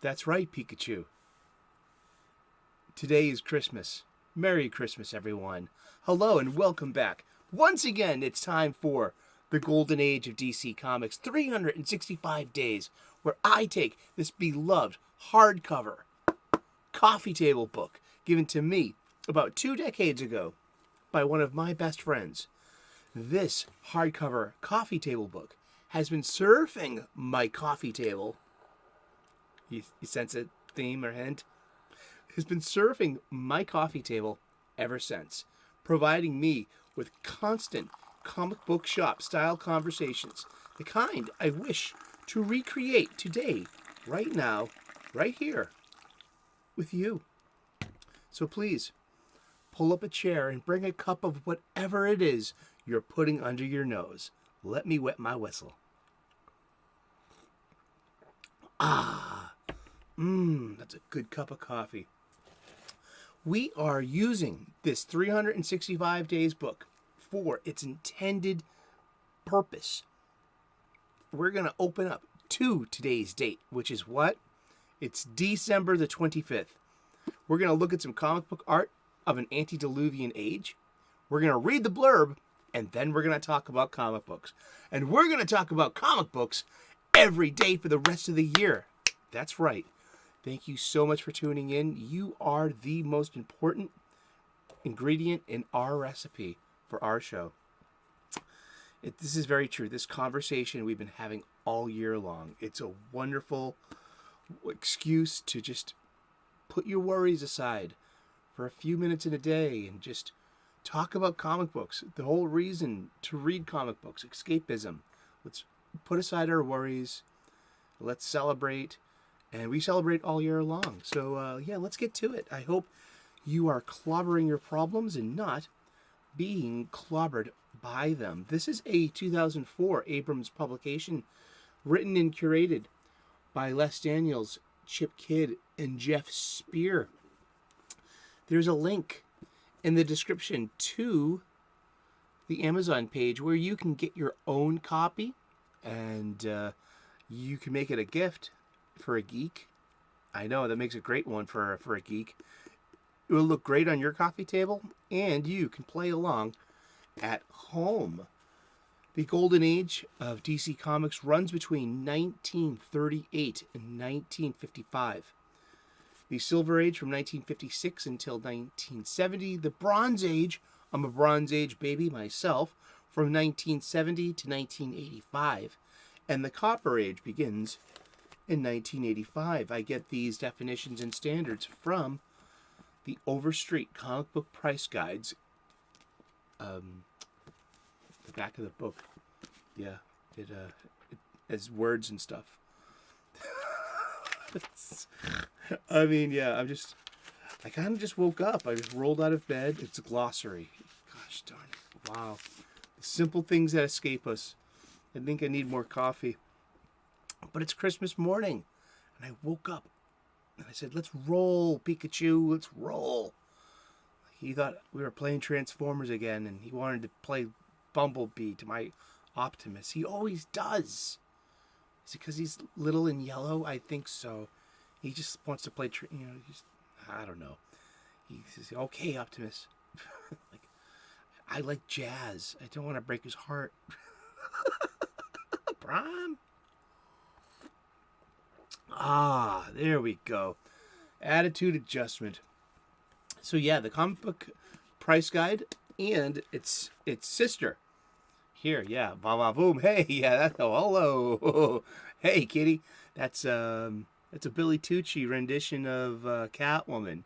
That's right, Pikachu. Today is Christmas. Merry Christmas, everyone. Hello and welcome back. Once again, it's time for the Golden Age of DC Comics, 365 days, where I take this beloved hardcover coffee table book given to me about 2 decades ago by one of my best friends. This hardcover coffee table book has been surfing my coffee table. You sense a theme or hint? Has been surfing my coffee table ever since, providing me with constant comic book shop style conversations, the kind I wish to recreate today, right now, right here, with you. So please, pull up a chair and bring a cup of whatever it is you're putting under your nose. Let me wet my whistle. That's a good cup of coffee. We are using this 365 days book for its intended purpose. We're going to open up to today's date, which is what? It's December the 25th. We're going to look at some comic book art of an antediluvian age. We're going to read the blurb, and then we're going to talk about comic books. And we're going to talk about comic books every day for the rest of the year. That's right. Thank you so much for tuning in. You are the most important ingredient in our recipe for our show. This is very true. This conversation we've been having all year long. It's a wonderful excuse to just put your worries aside for a few minutes in a day and just talk about comic books. The whole reason to read comic books, escapism. Let's put aside our worries. Let's celebrate. And we celebrate all year long. So, let's get to it. I hope you are clobbering your problems and not being clobbered by them. This is a 2004 Abrams publication written and curated by Les Daniels, Chip Kidd, and Geoff Spear. There's a link in the description to the Amazon page where you can get your own copy and you can make it a gift for a geek. I know, that makes a great one for a geek. It will look great on your coffee table, and you can play along at home. The Golden Age of DC Comics runs between 1938 and 1955. The Silver Age from 1956 until 1970. The Bronze Age, I'm a Bronze Age baby myself, from 1970 to 1985. And the Copper Age begins in 1985. I get these definitions and standards from the Overstreet Comic Book Price Guides. The back of the book. Yeah, it has words and stuff. I kind of just woke up. I just rolled out of bed. It's a glossary. Gosh darn it. Wow. The simple things that escape us. I think I need more coffee. But it's Christmas morning, and I woke up, and I said, let's roll, Pikachu, let's roll. He thought we were playing Transformers again, and he wanted to play Bumblebee to my Optimus. He always does. Is it because he's little and yellow? I think so. He just wants to play, I don't know. He says, okay, Optimus. I like jazz. I don't want to break his heart. Prime? There we go. Attitude adjustment. So yeah, the comic book price guide and its sister. Here, yeah, ba boom. Hey, yeah, that's hello. Hey, kitty. That's a Billy Tucci rendition of Catwoman.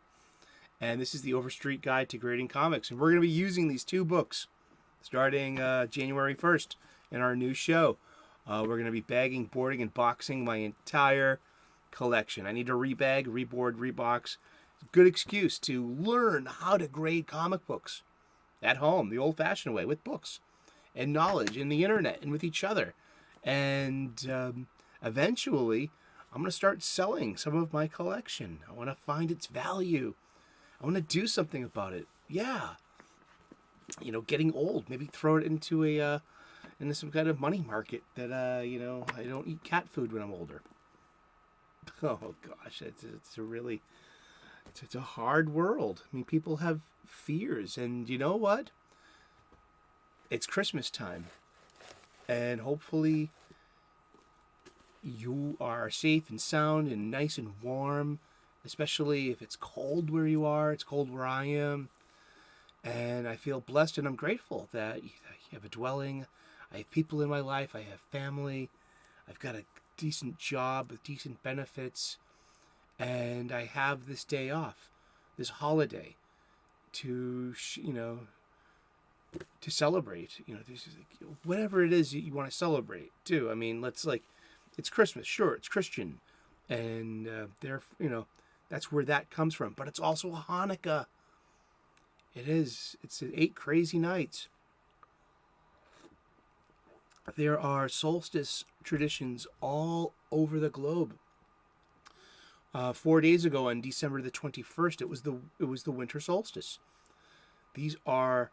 And this is the Overstreet Guide to Grading Comics. And we're going to be using these two books starting January 1st in our new show. We're going to be bagging, boarding, and boxing my entire collection. I need to rebag, reboard, rebox. Good excuse to learn how to grade comic books at home, the old-fashioned way, with books and knowledge and the internet and with each other. And eventually, I'm going to start selling some of my collection. I want to find its value. I want to do something about it. Yeah. Getting old. Maybe throw it into into some kind of money market that, I don't eat cat food when I'm older. Oh gosh, it's a really it's a hard world. I mean, people have fears, and you know what? It's Christmas time, and hopefully you are safe and sound and nice and warm, especially if it's cold where you are. It's cold where I am, and I feel blessed and I'm grateful that you have a dwelling. I have people in my life. I have family. I've got a decent job with decent benefits, and I have this day off, this holiday, to to celebrate. Whatever it is that you want to celebrate too. I mean, it's Christmas, sure, it's Christian, and that's where that comes from. But it's also a Hanukkah. It is. It's 8 crazy nights. There are solstice traditions all over the globe. 4 days ago, on December the 21st, it was the winter solstice. These are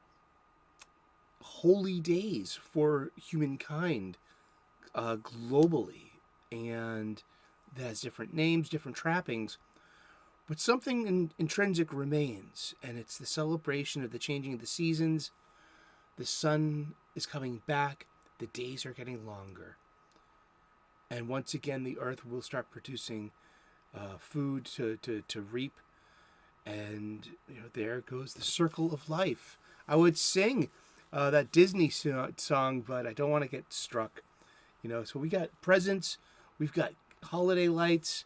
holy days for humankind globally, and that has different names, different trappings, but something intrinsic remains, and it's the celebration of the changing of the seasons. The sun is coming back. The days are getting longer. And once again, the earth will start producing food to reap. And there goes the circle of life. I would sing that Disney song, but I don't want to get struck. So we got presents. We've got holiday lights.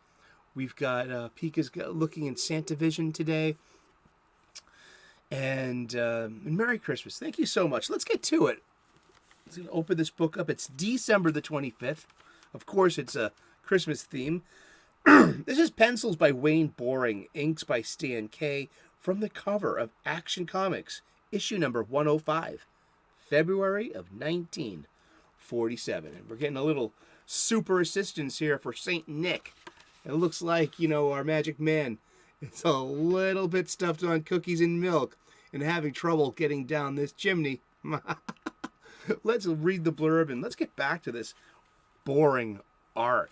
We've got Pika's looking in Santa Vision today. And Merry Christmas. Thank you so much. Let's get to it. Let's open this book up. It's December the 25th. Of course, it's a Christmas theme. This is pencils by Wayne Boring, inks by Stan K, from the cover of Action Comics, issue number 105, February of 1947. And we're getting a little super assistance here for Saint Nick. It looks like, our magic man is a little bit stuffed on cookies and milk and having trouble getting down this chimney. Let's read the blurb and let's get back to this boring art.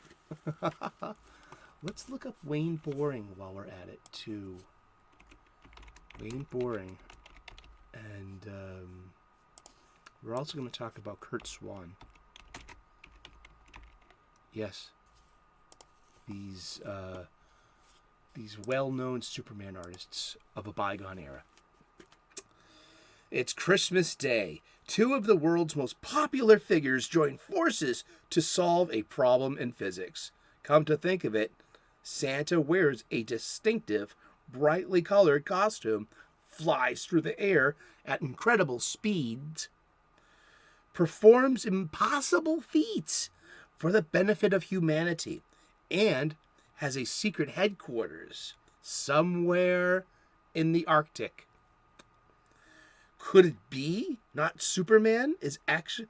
Let's look up Wayne Boring while we're at it, too. Wayne Boring. And we're also going to talk about Kurt Swan. Yes. These well-known Superman artists of a bygone era. It's Christmas Day. 2 of the world's most popular figures join forces to solve a problem in physics. Come to think of it, Santa wears a distinctive, brightly colored costume, flies through the air at incredible speeds, performs impossible feats for the benefit of humanity, and has a secret headquarters somewhere in the Arctic. Could it be not Superman is actually...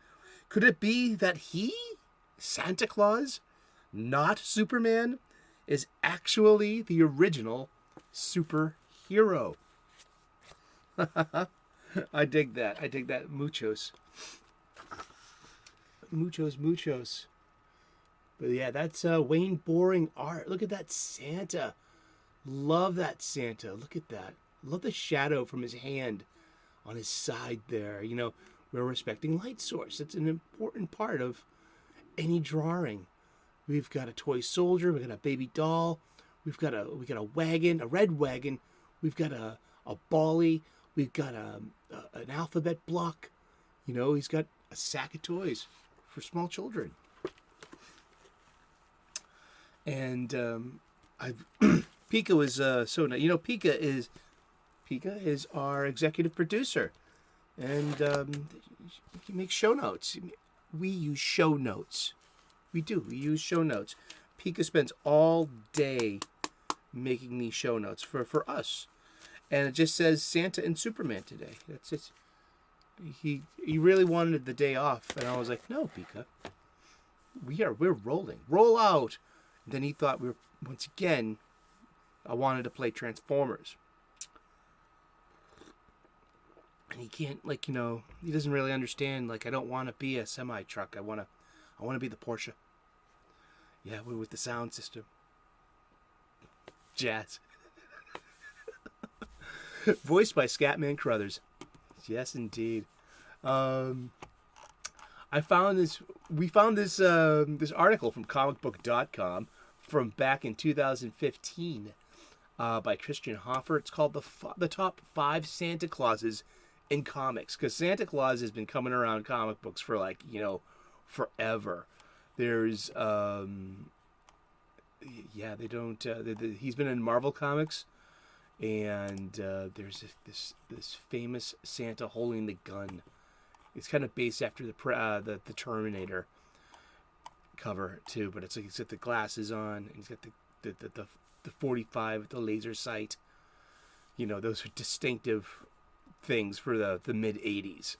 Could it be that he, Santa Claus, not Superman, is actually the original superhero? I dig that. I dig that. Muchos. Muchos. But yeah, that's Wayne Boring art. Look at that Santa. Love that Santa. Look at that. Love the shadow from his hand on his side there. We're respecting light source. It's an important part of any drawing. We've got a toy soldier. We've got a baby doll. We got a wagon, a red wagon. We've got a bolly. We've got an alphabet block. He's got a sack of toys for small children. And Pika was so nice. Pika is our executive producer, and he makes show notes. We use show notes. We do. We use show notes. Pika spends all day making these show notes for us, and it just says Santa and Superman today. That's it. He really wanted the day off, and I was like, no, Pika, we're rolling. Roll out. And then he thought once again, I wanted to play Transformers. And he can't, he doesn't really understand, I don't want to be a semi-truck. I want to be the Porsche. Yeah, with the sound system. Jazz. Voiced by Scatman Crothers. Yes, indeed. I found this. We found this this article from Comicbook.com from back in 2015 by Christian Hoffer. It's called the top 5 Santa Clauses in comics, because Santa Claus has been coming around comic books for forever. There's they don't. He's been in Marvel Comics, and there's this famous Santa holding the gun. It's kind of based after the Terminator cover too, but it's like he's got the glasses on, and he's got the 45 with the laser sight. You know, those are distinctive things for the mid 80s.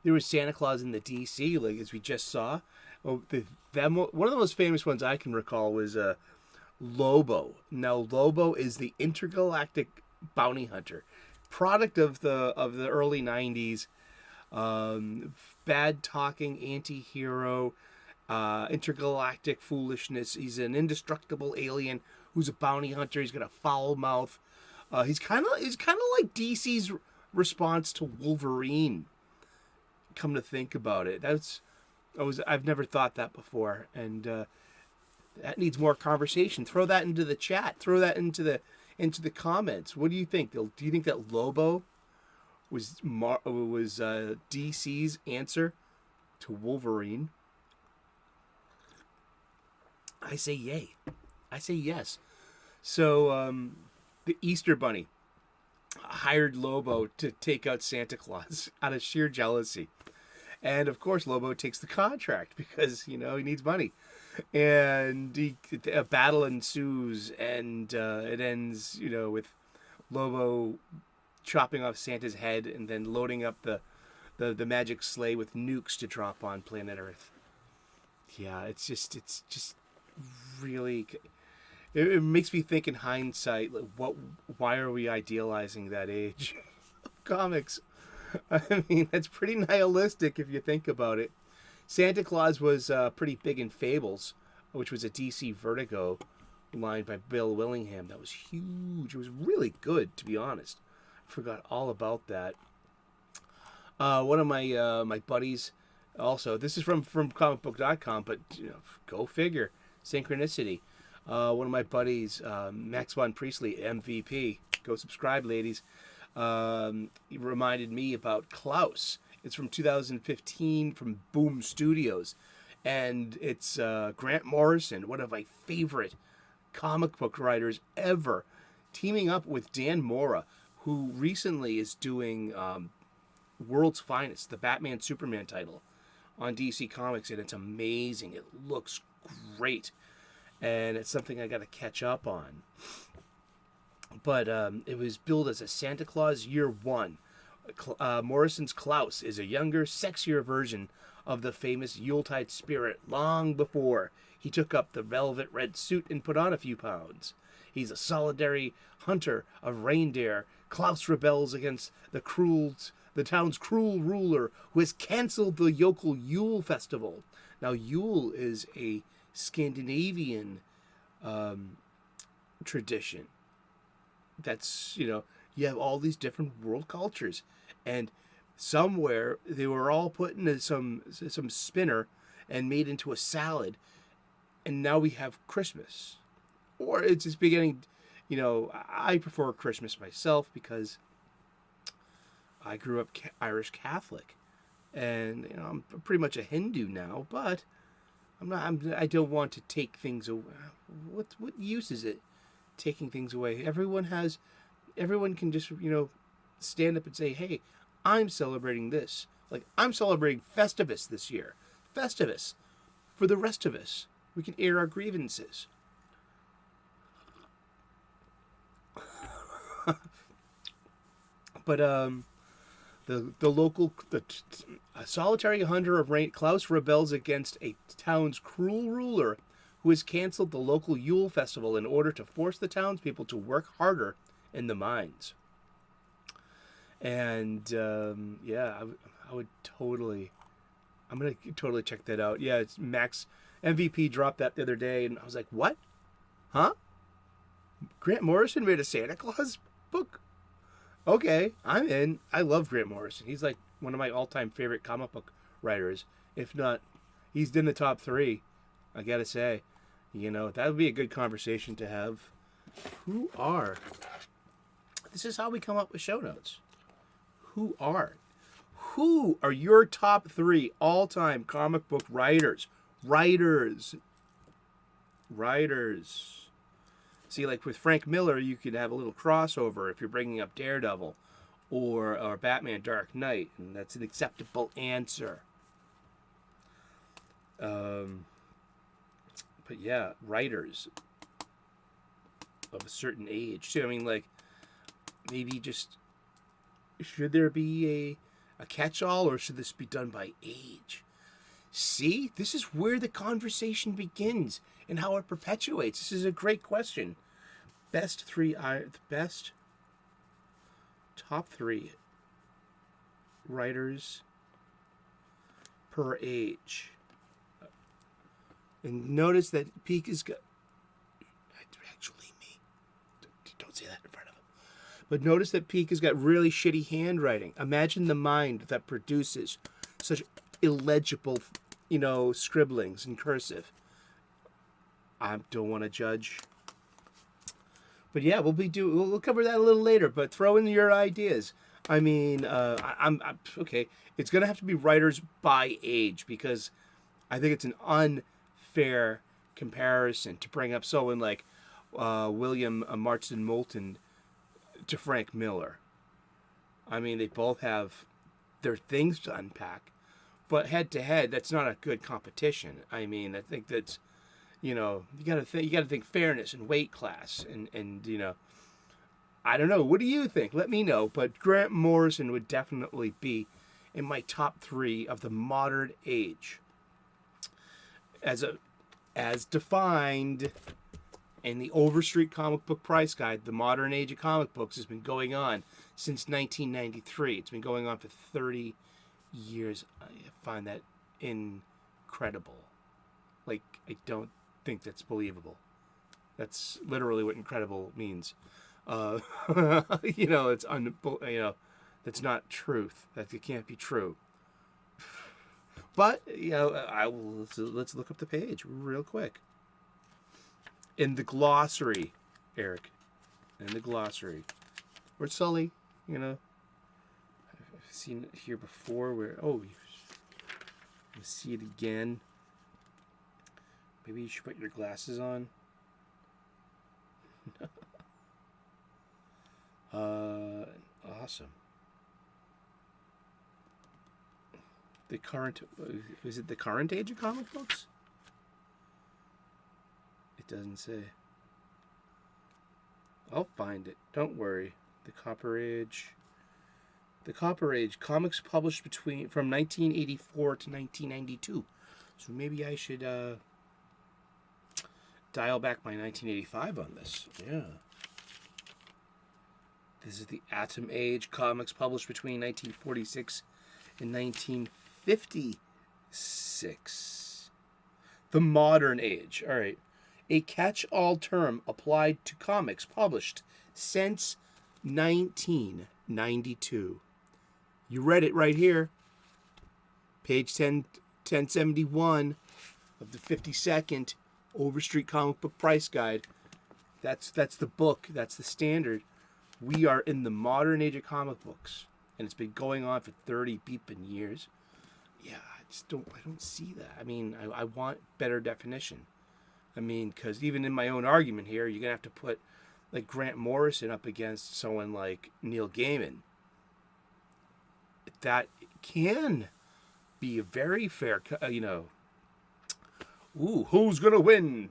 There was Santa Claus in the DC, like as we just saw. One of the most famous ones I can recall was Lobo. Now Lobo is the intergalactic bounty hunter, product of the early 90s. Bad talking anti-hero, intergalactic foolishness. He's an indestructible alien who's a bounty hunter. He's got a foul mouth. He's kind of like DC's response to Wolverine. Come to think about it, I've never thought that before, and that needs more conversation. Throw that into the chat. Throw that into the comments. What do you think? Do you think that Lobo was DC's answer to Wolverine? I say yay. I say yes. So the Easter Bunny hired Lobo to take out Santa Claus out of sheer jealousy. And of course Lobo takes the contract because, he needs money. And a battle ensues, and it ends, with Lobo chopping off Santa's head and then loading up the magic sleigh with nukes to drop on planet Earth. Yeah, it's just really, it makes me think in hindsight, like, why are we idealizing that age of comics? I mean, that's pretty nihilistic if you think about it. Santa Claus was pretty big in Fables, which was a DC Vertigo line by Bill Willingham. That was huge. It was really good, to be honest. I forgot all about that. One of my buddies, also, this is from comicbook.com, but go figure, synchronicity. One of my buddies, Max Von Priestley, MVP, go subscribe, ladies. He reminded me about Klaus. It's from 2015 from Boom Studios, and it's Grant Morrison, one of my favorite comic book writers ever, teaming up with Dan Mora, who recently is doing World's Finest, the Batman Superman title on DC Comics, and it's amazing. It looks great, and it's something I got to catch up on. But it was billed as a Santa Claus Year 1. Morrison's Klaus is a younger, sexier version of the famous Yuletide spirit long before he took up the velvet red suit and put on a few pounds. He's a solitary hunter of reindeer. Klaus rebels against the town's cruel ruler, who has canceled the local Yule festival. Now, Yule is a Scandinavian tradition. That's, you have all these different world cultures, and somewhere they were all put into some spinner and made into a salad, and now we have Christmas. Or it's just beginning, I prefer Christmas myself because I grew up Irish Catholic, and I'm pretty much a Hindu now, but I don't want to take things away. What use is it taking things away? Everyone can just stand up and say, hey, I'm celebrating this. Like, I'm celebrating Festivus this year. Festivus. For the rest of us, we can air our grievances. But a solitary hunter of rain, Klaus rebels against a town's cruel ruler who has canceled the local Yule festival in order to force the townspeople to work harder in the mines. And I would totally, I'm gonna totally check that out. Yeah, it's Max MVP dropped that the other day, and I was like, what? Huh? Grant Morrison made a Santa Claus book? Okay, I'm in. I love Grant Morrison. He's like one of my all-time favorite comic book writers. If not, he's in the top 3. I gotta say, that would be a good conversation to have. This is how we come up with show notes. Who are your top 3 all-time comic book writers? See, like with Frank Miller, you could have a little crossover if you're bringing up Daredevil or Batman Dark Knight, and that's an acceptable answer. But yeah, writers of a certain age too. I mean, like, maybe just, should there be a catch-all, or should this be done by age? See, this is where the conversation begins and how it perpetuates. This is a great question. Top 3 writers per age. And notice that Peak has got, actually me. Don't say that in front of him. But notice that Peak has got really shitty handwriting. Imagine the mind that produces such illegible, scribblings in cursive. I don't want to judge. But yeah, we'll cover that a little later. But throw in your ideas. I mean, I'm okay. It's gonna have to be writers by age, because I think it's an unfair comparison to bring up someone like William Marston Moulton to Frank Miller. I mean, they both have their things to unpack, but head to head, that's not a good competition. I mean, I think that's, you gotta think fairness and weight class, and I don't know. What do you think? Let me know. But Grant Morrison would definitely be in my top 3 of the modern age, as defined in the Overstreet Comic Book Price Guide. The modern age of comic books has been going on since 1993. It's been going on for 30 years. I find that incredible. Like, I don't think that's believable. That's literally what incredible means. It's that's not truth. That it can't be true. But let's look up the page real quick. In the glossary, Eric. In the glossary, where's Sully? I've seen it here before. Let's see it again. Maybe you should put your glasses on. Awesome. Is it the current age of comic books? It doesn't say. I'll find it. Don't worry. The Copper Age. The Copper Age. Comics published from 1984 to 1992. So maybe I should dial back my 1985 on this. Yeah. This is the Atom Age. Comics published between 1946 and 1956. The Modern Age. All right. A catch-all term applied to comics published since 1992. You read it right here. Page 1071 of the 52nd Overstreet Comic Book Price Guide. That's the book. That's the standard. We are in the modern age of comic books, and it's been going on for 30 beeping years. Yeah, I don't see that. I mean, I want better definition. I mean, because even in my own argument here, you're going to have to put, like, Grant Morrison up against someone like Neil Gaiman. That can be a very fair, Ooh, who's going to win?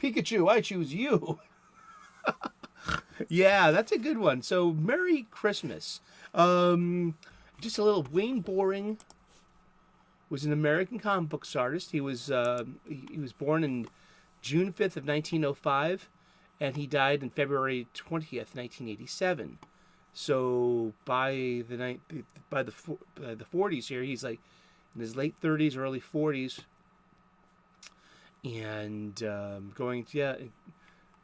Pikachu, I choose you. Yeah, that's a good one. So, Merry Christmas. Just a little Wayne Boring was an American comic books artist. He was born in June 5th of 1905, and he died in February 20th, 1987. So by the 40s here, he's like in his late 30s, early 40s, and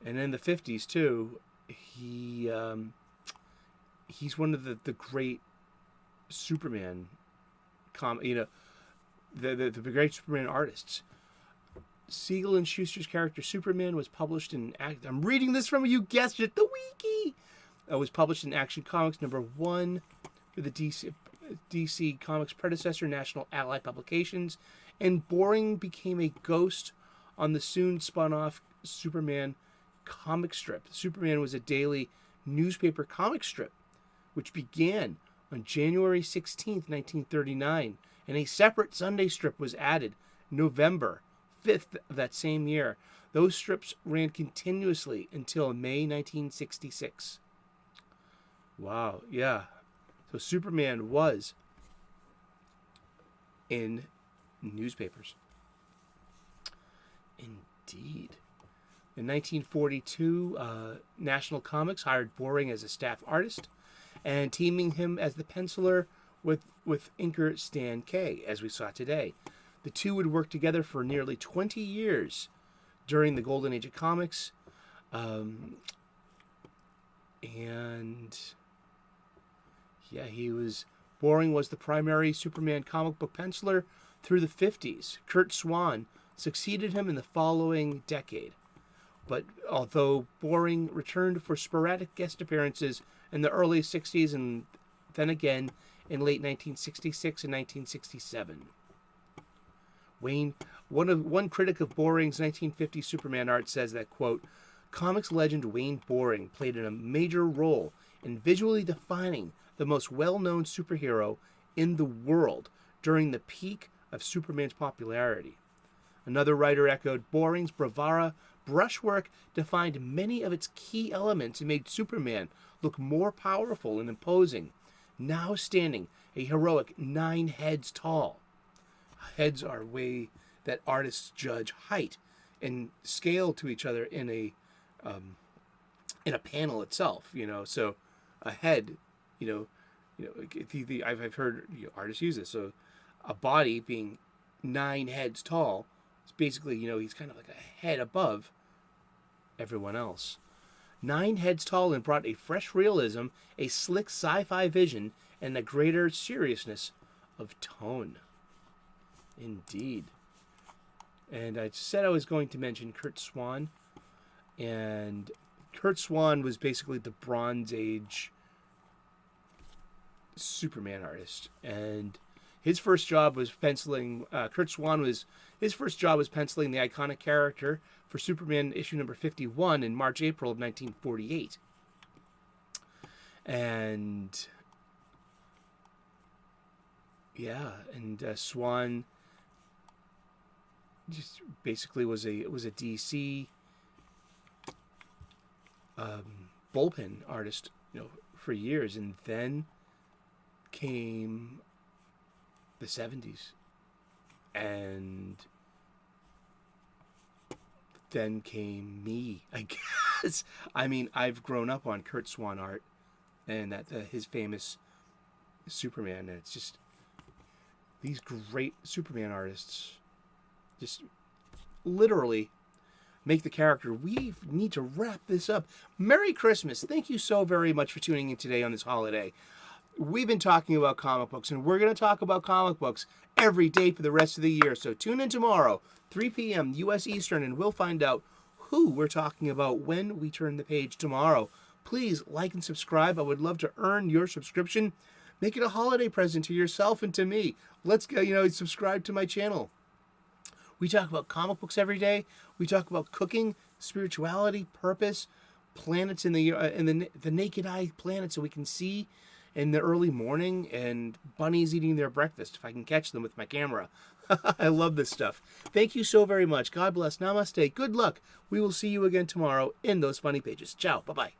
And in the 50s, too, he's one of the great Superman, the great Superman artists. Siegel and Schuster's character Superman was published in... I'm reading this from, you guessed it, the wiki! It was published in Action Comics #1 for the DC Comics predecessor, National Ally Publications, and Boring became a ghost on the soon spun-off Superman comic strip. Superman was a daily newspaper comic strip, which began on January 16th, 1939, and a separate Sunday strip was added November 5th of that same year. Those strips ran continuously until May 1966. Wow, yeah. So Superman was in newspapers. Indeed. In 1942, National Comics hired Boring as a staff artist and teaming him as the penciler with inker Stan Kay, as we saw today. The two would work together for nearly 20 years during the golden age of comics. Boring was the primary Superman comic book penciler through the 50s. Curt Swan succeeded him in the following decade. But although Boring returned for sporadic guest appearances in the early 60s and then again in late 1966 and 1967. One critic of Boring's 1950 Superman art says that, quote, comics legend Wayne Boring played a major role in visually defining the most well-known superhero in the world during the peak of Superman's popularity. Another writer echoed Boring's bravura brushwork defined many of its key elements and made Superman look more powerful and imposing, now standing a heroic 9 heads tall. Heads are a way that artists judge height and scale to each other in a panel itself. So a head, I've heard artists use this. So a body being 9 heads tall, it's basically he's kind of like a head above everyone else. 9 heads tall and brought a fresh realism, a slick sci-fi vision, and a greater seriousness of tone. Indeed. And I said I was going to mention Curt Swan. And Curt Swan was basically the Bronze Age Superman artist. And his first job was penciling... His first job was penciling the iconic character for Superman issue number 51 in March-April of 1948. And... yeah, and Swan just basically was a DC bullpen artist, for years, and then came the 70s, and then came me, I guess. I mean, I've grown up on Curt Swan art, and that his famous Superman, and it's just these great Superman artists just literally make the character. We need to wrap this up. Merry Christmas. Thank you so very much for tuning in today on this holiday. We've been talking about comic books, and we're going to talk about comic books every day for the rest of the year. So tune in tomorrow, 3 p.m. U.S. Eastern, and we'll find out who we're talking about when we turn the page tomorrow. Please like and subscribe. I would love to earn your subscription. Make it a holiday present to yourself and to me. Let's go, subscribe to my channel. We talk about comic books every day. We talk about cooking, spirituality, purpose, planets in the naked eye planets that we can see in the early morning, and bunnies eating their breakfast if I can catch them with my camera. I love this stuff. Thank you so very much. God bless. Namaste. Good luck. We will see you again tomorrow in those funny pages. Ciao. Bye-bye.